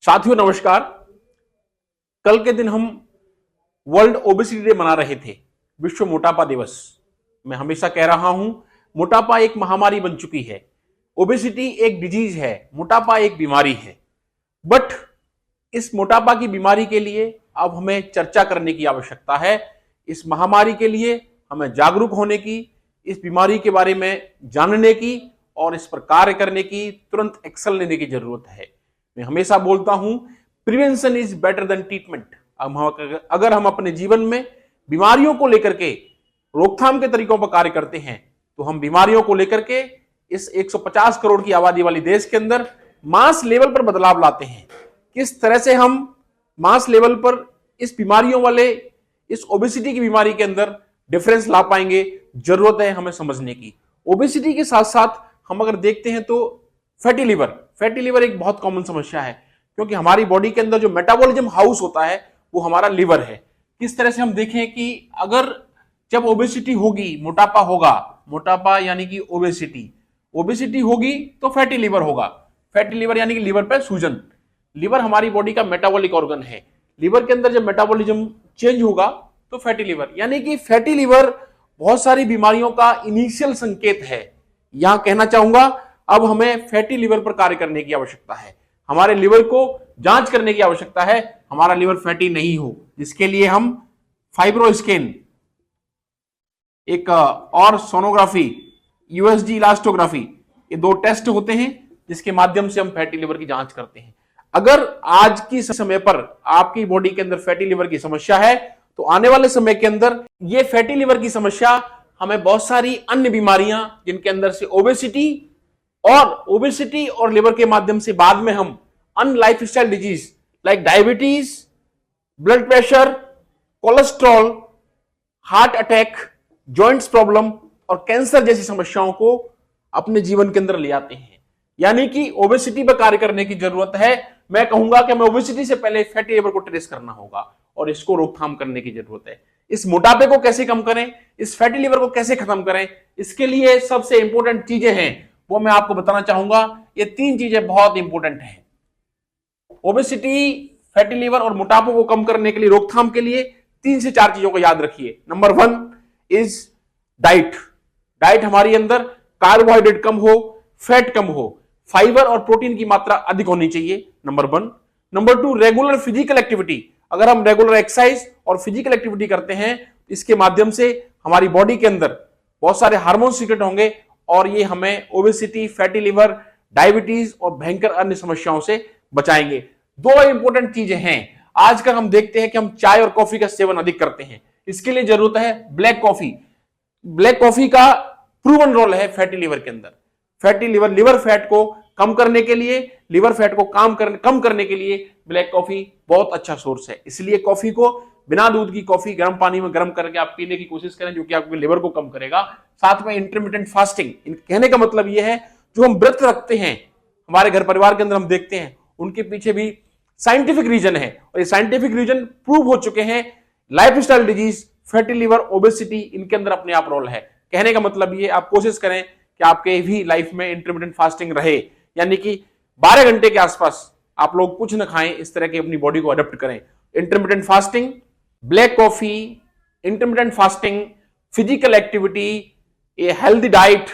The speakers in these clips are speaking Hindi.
साथियों नमस्कार। कल के दिन हम वर्ल्ड ओबेसिटी डे मना रहे थे, विश्व मोटापा दिवस। मैं हमेशा कह रहा हूं, मोटापा एक महामारी बन चुकी है। ओबेसिटी एक डिजीज है, मोटापा एक बीमारी है। बट इस मोटापा की बीमारी के लिए अब हमें चर्चा करने की आवश्यकता है। इस महामारी के लिए हमें जागरूक होने की, इस बीमारी के बारे में जानने की और इस पर कार्य करने की, तुरंत एक्शन लेने की जरूरत है। मैं हमेशा बोलता हूं, prevention is better than treatment. अगर हम अपने जीवन में बीमारियों को लेकर के रोकथाम के तरीकों पर कार्य करते हैं तो हम बीमारियों को लेकर के इस 150 करोड़ की आबादी वाली देश के अंदर मास लेवल पर बदलाव लाते हैं। किस तरह से हम मास लेवल पर इस बीमारियों वाले, इस ओबेसिटी की बीमारी के अंदर डिफरेंस ला पाएंगे, जरूरत है हमें समझने की। ओबेसिटी के साथ साथ हम अगर देखते हैं तो फैटी लिवर एक बहुत कॉमन समस्या है, क्योंकि हमारी बॉडी के अंदर जो मेटाबॉलिज्म हाउस होता है वो हमारा लिवर है। किस तरह से हम देखें कि अगर जब ओबेसिटी होगी, मोटापा होगा, मोटापा यानी कि ओबेसिटी होगी तो फैटी लिवर होगा। फैटी लिवर यानी कि लिवर पे सूजन। लिवर हमारी बॉडी का मेटाबॉलिक ऑर्गन है। लिवर के अंदर जब मेटाबॉलिज्म चेंज होगा तो फैटी लिवर, यानी कि फैटी लिवर बहुत सारी बीमारियों का इनिशियल संकेत है। यहां कहना चाहूंगा, अब हमें फैटी लिवर पर कार्य करने की आवश्यकता है। हमारे लिवर को जांच करने की आवश्यकता है, हमारा लिवर फैटी नहीं हो, जिसके लिए हम फाइब्रोस्कैन, एक और सोनोग्राफी, यूएसजी इलास्टोग्राफी, ये दो टेस्ट होते हैं जिसके माध्यम से हम फैटी लिवर की जांच करते हैं। अगर आज की समय पर आपकी बॉडी के अंदर फैटी लिवर की समस्या है तो आने वाले समय के अंदर ये फैटी लिवर की समस्या हमें बहुत सारी अन्य बीमारियां, जिनके अंदर से ओबेसिटी और लिवर के माध्यम से बाद में हम अन्य lifestyle disease like diabetes, blood pressure, cholesterol, heart attack, joints problem और कैंसर जैसी समस्याओं को अपने जीवन के अंदर ले आते हैं। यानी कि ओबेसिटी पर कार्य करने की जरूरत है। मैं कहूंगा कि हमें ओबेसिटी से पहले फैटी लिवर को ट्रेस करना होगा और इसको रोकथाम करने की जरूरत है। इस मोटापे को कैसे कम करें, इस फैटी लिवर को कैसे खत्म करें, इसके लिए सबसे इंपॉर्टेंट चीजें हैं वो मैं आपको बताना चाहूंगा। ये 3 चीजें बहुत इंपॉर्टेंट हैं। ओबेसिटी, फैटी लिवर और मोटापे को कम करने के लिए, रोकथाम के लिए 3 से 4 चीजों को याद रखिए। नंबर 1 इज डाइट हमारी अंदर कार्बोहाइड्रेट कम हो, फैट कम हो, फाइबर और प्रोटीन की मात्रा अधिक होनी चाहिए, number 1। Number 2 regular physical activity. अगर हम रेगुलर एक्सरसाइज और फिजिकल एक्टिविटी करते हैं, इसके माध्यम से हमारी बॉडी के अंदर बहुत सारे हार्मोन सीक्रेट होंगे और ये हमें ओबेसिटी, फैटी लिवर, डायबिटीज और भयंकर अन्य समस्याओं से बचाएंगे। 2 इंपॉर्टेंट चीजें हैं। आजकल हम देखते हैं कि हम चाय और कॉफी का सेवन अधिक करते हैं। इसके लिए जरूरत है ब्लैक कॉफी। ब्लैक कॉफी का प्रूवन रोल है फैटी लिवर के अंदर। फैटी लिवर फैट को कम करने के लिए, लिवर फैट को कम करने के लिए ब्लैक कॉफी बहुत अच्छा सोर्स है। इसलिए कॉफी को, बिना दूध की कॉफी गर्म पानी में गर्म करके आप पीने की कोशिश करें, जो कि आपके लिवर को कम करेगा। साथ में इंटरमिटेंट फास्टिंग, कहने का मतलब यह है जो हम व्रत रखते हैं, हमारे घर परिवार के अंदर हम देखते हैं, उनके पीछे भी साइंटिफिक रीजन है और ये साइंटिफिक रीजन प्रूव हो चुके हैं। Lifestyle disease, fatty liver, obesity, इनके अंदर अपने आप रोल है। कहने का मतलब ये, आप कोशिश करें कि आपके भी लाइफ में इंटरमिटेंट फास्टिंग रहे, यानी कि 12 घंटे के आसपास आप लोग कुछ न खाएं, इस तरह की अपनी बॉडी को अडॉप्ट करें। Intermittent fasting, black coffee, intermittent fasting, physical activity, a healthy diet,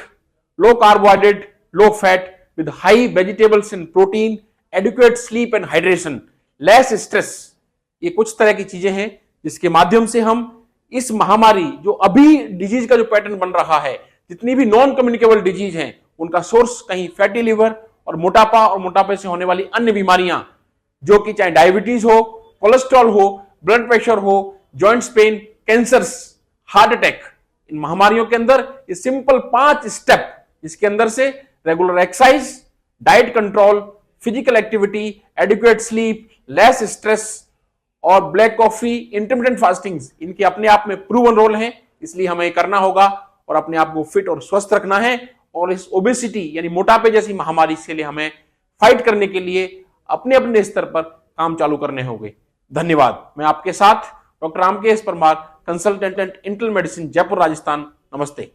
low carbohydrate, low fat with high vegetables and protein, adequate sleep and hydration, less stress, ये कुछ तरह की चीजें हैं जिसके माध्यम से हम इस महामारी, जो अभी डिजीज का जो पैटर्न बन रहा है, जितनी भी नॉन कम्युनिकेबल डिजीज हैं, उनका सोर्स कहीं फैटी लिवर और मोटापा और मोटापे से होने वाली अन्य बीमारियां, जो कि चाहे डायबिटीज हो, कोलेस्ट्रॉल हो, ब्लड प्रेशर हो, joints pain, cancers, heart attack, इन महामारियों के अंदर ये सिंपल 5 स्टेप, जिसके अंदर से regular exercise, diet control, physical activity, adequate sleep, less stress और ब्लैक कॉफी, इंटरमिटेंट फास्टिंग, इनके अपने आप में प्रूवन रोल है। इसलिए हमें करना होगा और अपने आप को फिट और स्वस्थ रखना है और इस ओबेसिटी यानी मोटापे जैसी महामारी के लिए हमें फाइट करने के लिए अपने अपने स्तर पर काम चालू करने होंगे। धन्यवाद। मैं आपके साथ doctor Ramkesh Parmar, consultant इंटल medicine, Jaipur, Rajasthan. नमस्ते।